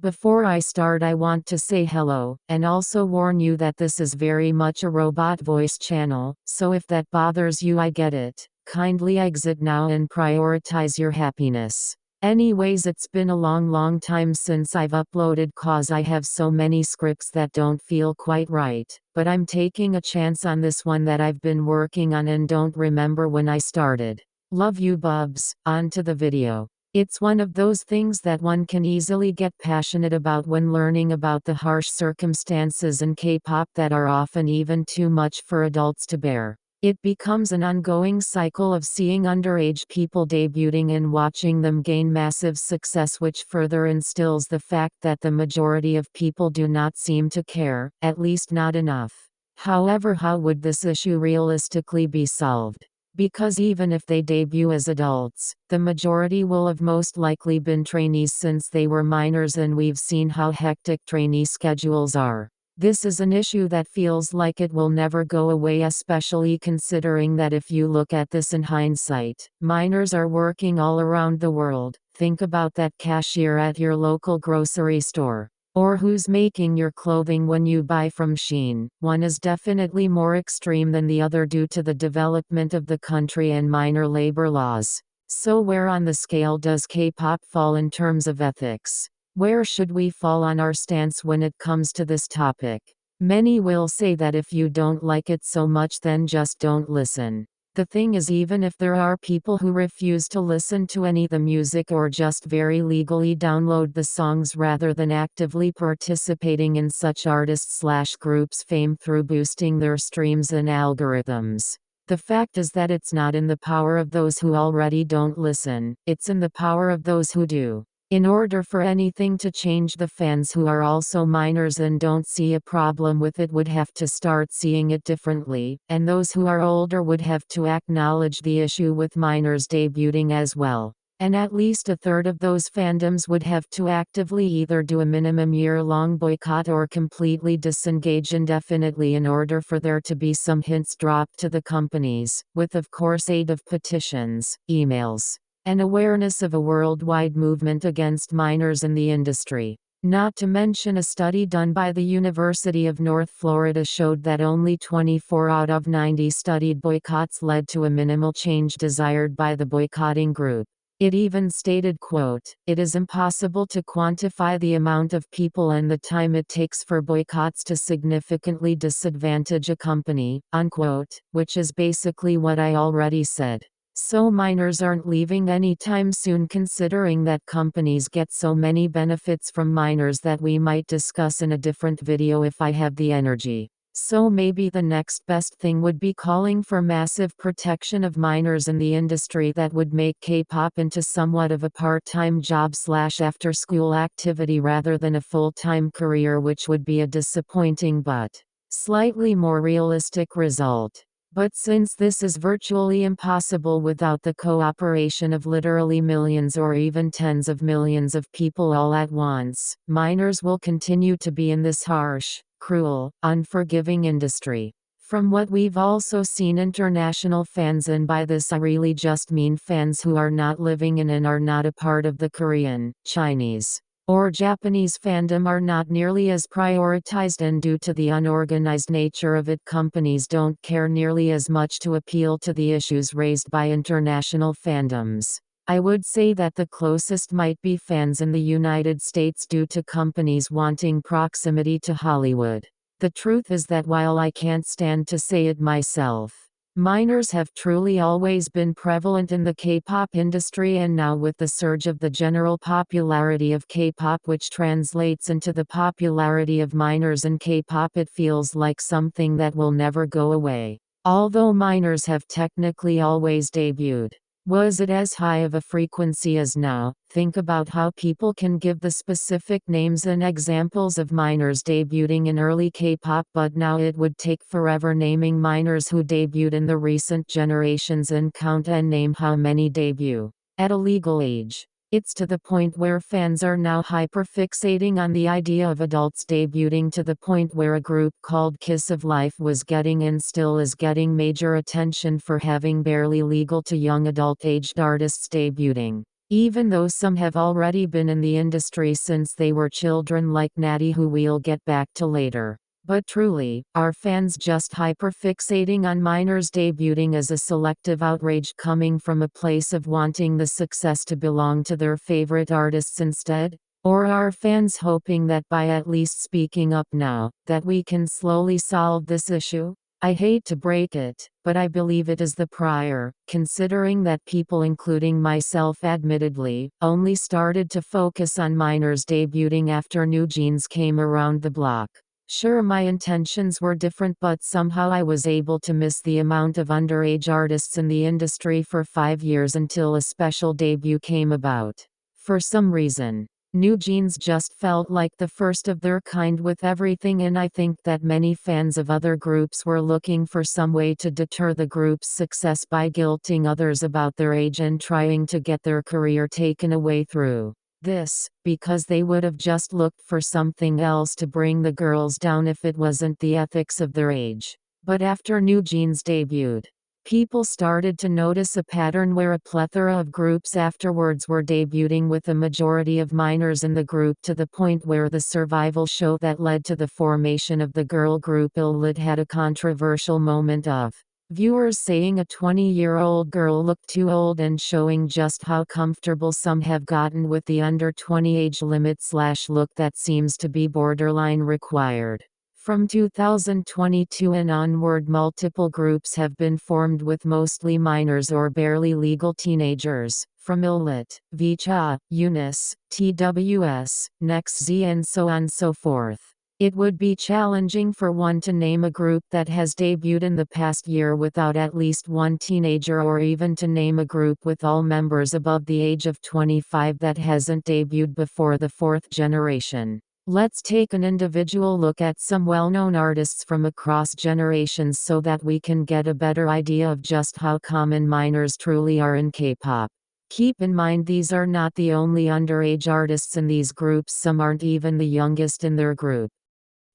Before I start, I want to say hello, and also warn you that this is very much a robot voice channel, so if that bothers you, I get it. Kindly exit now and prioritize your happiness. Anyways, it's been a long time since I've uploaded cause I have so many scripts that don't feel quite right, but I'm taking a chance on this one that I've been working on and don't remember when I started. Love you bubz, on to the video. It's one of those things that one can easily get passionate about when learning about the harsh circumstances in K-pop that are often even too much for adults to bear. It becomes an ongoing cycle of seeing underage people debuting and watching them gain massive success, which further instills the fact that the majority of people do not seem to care, at least not enough. However, how would this issue realistically be solved? Because even if they debut as adults, the majority will have most likely been trainees since they were minors, and we've seen how hectic trainee schedules are. This is an issue that feels like it will never go away, especially considering that if you look at this in hindsight, minors are working all around the world. Think about that cashier at your local grocery store. Or who's making your clothing when you buy from Shein. One is definitely more extreme than the other due to the development of the country and minor labor laws. So where on the scale does K-pop fall in terms of ethics? Where should we fall on our stance when it comes to this topic? Many will say that if you don't like it so much, then just don't listen. The thing is, even if there are people who refuse to listen to any of the music or just very legally download the songs rather than actively participating in such artists/groups' fame through boosting their streams and algorithms, the fact is that it's not in the power of those who already don't listen, it's in the power of those who do. In order for anything to change, the fans who are also minors and don't see a problem with it would have to start seeing it differently, and those who are older would have to acknowledge the issue with minors debuting as well. And at least a third of those fandoms would have to actively either do a minimum year-long boycott or completely disengage indefinitely in order for there to be some hints dropped to the companies, with of course aid of petitions, emails, and awareness of a worldwide movement against minors in the industry. Not to mention, a study done by the University of North Florida showed that only 24 out of 90 studied boycotts led to a minimal change desired by the boycotting group. It even stated, quote, "It is impossible to quantify the amount of people and the time it takes for boycotts to significantly disadvantage a company," unquote, which is basically what I already said. So minors aren't leaving anytime soon, considering that companies get so many benefits from minors that we might discuss in a different video if I have the energy. So maybe the next best thing would be calling for massive protection of minors in the industry that would make K-pop into somewhat of a part-time job/after-school activity rather than a full-time career, which would be a disappointing but slightly more realistic result. But since this is virtually impossible without the cooperation of literally millions or even tens of millions of people all at once, minors will continue to be in this harsh, cruel, unforgiving industry. From what we've also seen, international fans, and by this I really just mean fans who are not living in and are not a part of the Korean, Chinese, or Japanese fandom, are not nearly as prioritized, and due to the unorganized nature of it, companies don't care nearly as much to appeal to the issues raised by international fandoms. I would say that the closest might be fans in the United States due to companies wanting proximity to Hollywood. The truth is that while I can't stand to say it myself, minors have truly always been prevalent in the K-pop industry, and now with the surge of the general popularity of K-pop, which translates into the popularity of minors in K-pop, it feels like something that will never go away. Although minors have technically always debuted, was it as high of a frequency as now? Think about how people can give the specific names and examples of minors debuting in early K-pop, but now it would take forever naming minors who debuted in the recent generations and count and name how many debut at a legal age. It's to the point where fans are now hyperfixating on the idea of adults debuting, to the point where a group called Kiss of Life was getting and still is getting major attention for having barely legal to young adult-aged artists debuting. Even though some have already been in the industry since they were children, like Natty, who we'll get back to later. But truly, are fans just hyperfixating on minors debuting as a selective outrage coming from a place of wanting the success to belong to their favorite artists instead? Or are fans hoping that by at least speaking up now, that we can slowly solve this issue? I hate to break it, but I believe it is the prior, considering that people including myself admittedly, only started to focus on minors debuting after New Jeans came around the block. Sure, my intentions were different, but somehow I was able to miss the amount of underage artists in the industry for 5 years until a special debut came about. For some reason, New Jeans just felt like the first of their kind with everything, and I think that many fans of other groups were looking for some way to deter the group's success by guilting others about their age and trying to get their career taken away through this, because they would have just looked for something else to bring the girls down if it wasn't the ethics of their age. But after New Jeans debuted, people started to notice a pattern where a plethora of groups afterwards were debuting with a majority of minors in the group, to the point where the survival show that led to the formation of the girl group Illid had a controversial moment of viewers saying a 20-year-old girl looked too old and showing just how comfortable some have gotten with the under 20 age limit / look that seems to be borderline required. From 2022 and onward, multiple groups have been formed with mostly minors or barely legal teenagers, from Illit, Vicha, Eunice, TWS, NextZ, and so on so forth. It would be challenging for one to name a group that has debuted in the past year without at least one teenager, or even to name a group with all members above the age of 25 that hasn't debuted before the fourth generation. Let's take an individual look at some well-known artists from across generations so that we can get a better idea of just how common minors truly are in K-pop. Keep in mind, these are not the only underage artists in these groups. Some aren't even the youngest in their group.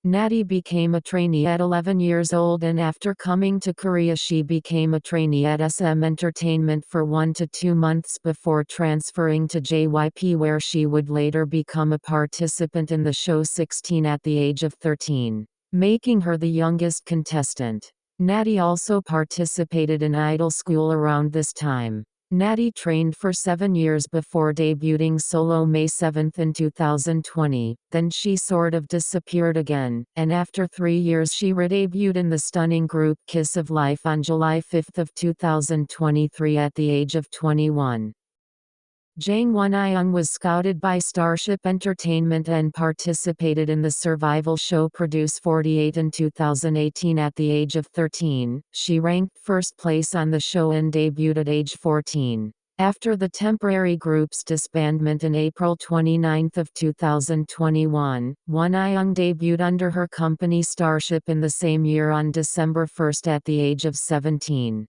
Natty became a trainee at 11 years old, and after coming to Korea she became a trainee at SM Entertainment for 1 to 2 months before transferring to JYP, where she would later become a participant in the show 16 at the age of 13, making her the youngest contestant. Natty also participated in Idol School around this time. Natty trained for 7 years before debuting solo May 7 in 2020, then she sort of disappeared again, and after 3 years she redebuted in the stunning group Kiss of Life on July 5 of 2023 at the age of 21. Jang Won-ayoung was scouted by Starship Entertainment and participated in the survival show Produce 48 in 2018 at the age of 13. She ranked first place on the show and debuted at age 14. After the temporary group's disbandment in April 29 of 2021, Won-ayoung debuted under her company Starship in the same year on December 1 at the age of 17.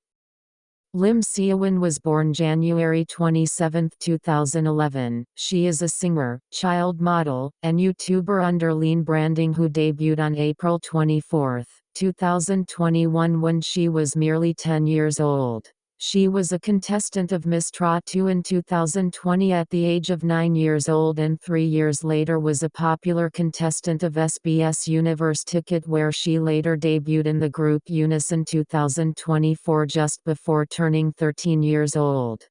Lim Seowon was born January 27, 2011. She is a singer, child model, and YouTuber under Lean Branding who debuted on April 24, 2021 when she was merely 10 years old. She was a contestant of Miss Tra 2 in 2020 at the age of 9 years old, and 3 years later was a popular contestant of SBS Universe Ticket, where she later debuted in the group Eunice in 2024 just before turning 13 years old.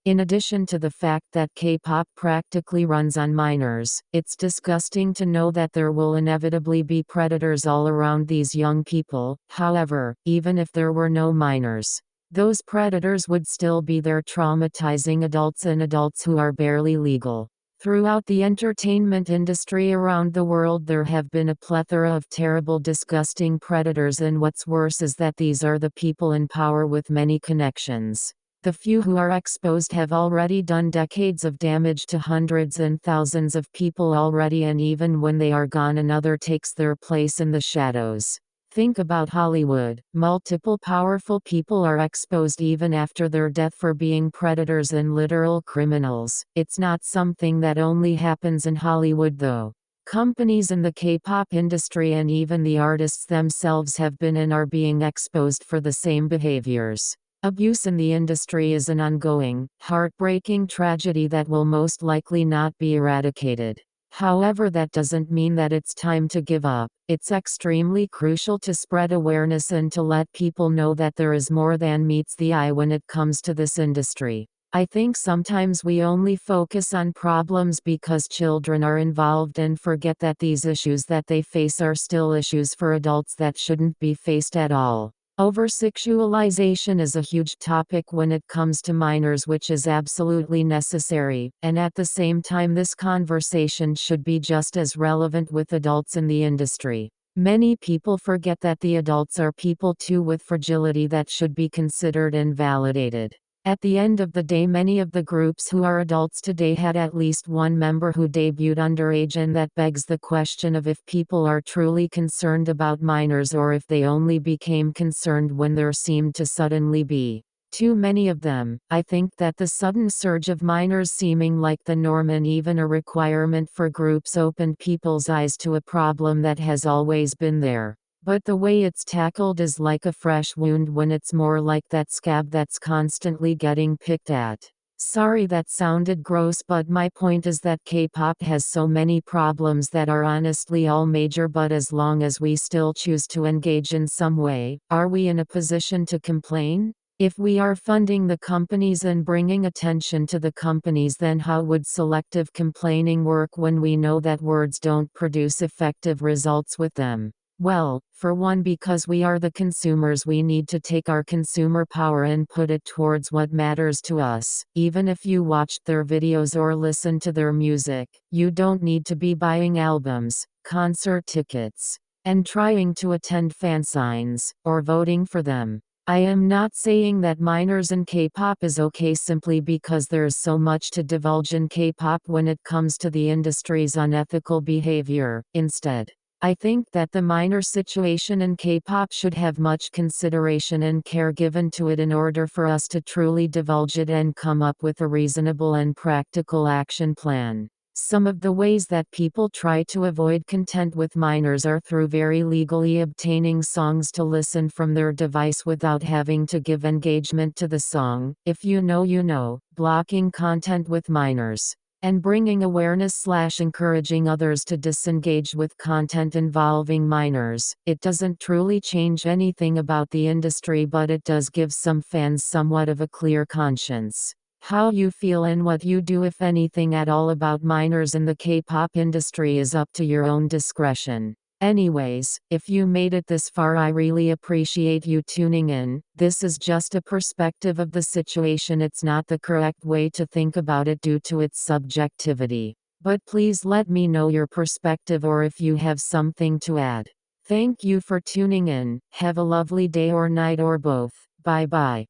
In addition to the fact that K-pop practically runs on minors, it's disgusting to know that there will inevitably be predators all around these young people. However, even if there were no minors, those predators would still be there, traumatizing adults and adults who are barely legal. Throughout the entertainment industry around the world, there have been a plethora of terrible, disgusting predators, and what's worse is that these are the people in power with many connections. The few who are exposed have already done decades of damage to hundreds and thousands of people already, and even when they are gone, another takes their place in the shadows. Think about Hollywood. Multiple powerful people are exposed even after their death for being predators and literal criminals. It's not something that only happens in Hollywood though. Companies in the K-pop industry and even the artists themselves have been and are being exposed for the same behaviors. Abuse in the industry is an ongoing, heartbreaking tragedy that will most likely not be eradicated. However, that doesn't mean that it's time to give up. It's extremely crucial to spread awareness and to let people know that there is more than meets the eye when it comes to this industry. I think sometimes we only focus on problems because children are involved and forget that these issues that they face are still issues for adults that shouldn't be faced at all. Over-sexualization is a huge topic when it comes to minors, which is absolutely necessary, and at the same time this conversation should be just as relevant with adults in the industry. Many people forget that the adults are people too with fragility that should be considered and validated. At the end of the day, many of the groups who are adults today had at least one member who debuted underage, and that begs the question of if people are truly concerned about minors or if they only became concerned when there seemed to suddenly be too many of them. I think that the sudden surge of minors seeming like the norm and even a requirement for groups opened people's eyes to a problem that has always been there. But the way it's tackled is like a fresh wound when it's more like that scab that's constantly getting picked at. Sorry that sounded gross, but my point is that K-pop has so many problems that are honestly all major, but as long as we still choose to engage in some way, are we in a position to complain? If we are funding the companies and bringing attention to the companies, then how would selective complaining work when we know that words don't produce effective results with them? Well, for one, because we are the consumers, we need to take our consumer power and put it towards what matters to us. Even if you watched their videos or listened to their music, you don't need to be buying albums, concert tickets, and trying to attend fansigns, or voting for them. I am not saying that minors in K-pop is okay simply because there is so much to divulge in K-pop when it comes to the industry's unethical behavior. Instead, I think that the minor situation in K-pop should have much consideration and care given to it in order for us to truly divulge it and come up with a reasonable and practical action plan. Some of the ways that people try to avoid content with minors are through very legally obtaining songs to listen from their device without having to give engagement to the song. If you know, you know, blocking content with minors, and bringing awareness/encouraging others to disengage with content involving minors. It doesn't truly change anything about the industry, but it does give some fans somewhat of a clear conscience. How you feel and what you do, if anything at all, about minors in the K-pop industry is up to your own discretion. Anyways, if you made it this far, I really appreciate you tuning in. This is just a perspective of the situation. It's not the correct way to think about it due to its subjectivity. But please let me know your perspective or if you have something to add. Thank you for tuning in. Have a lovely day or night or both. Bye bye.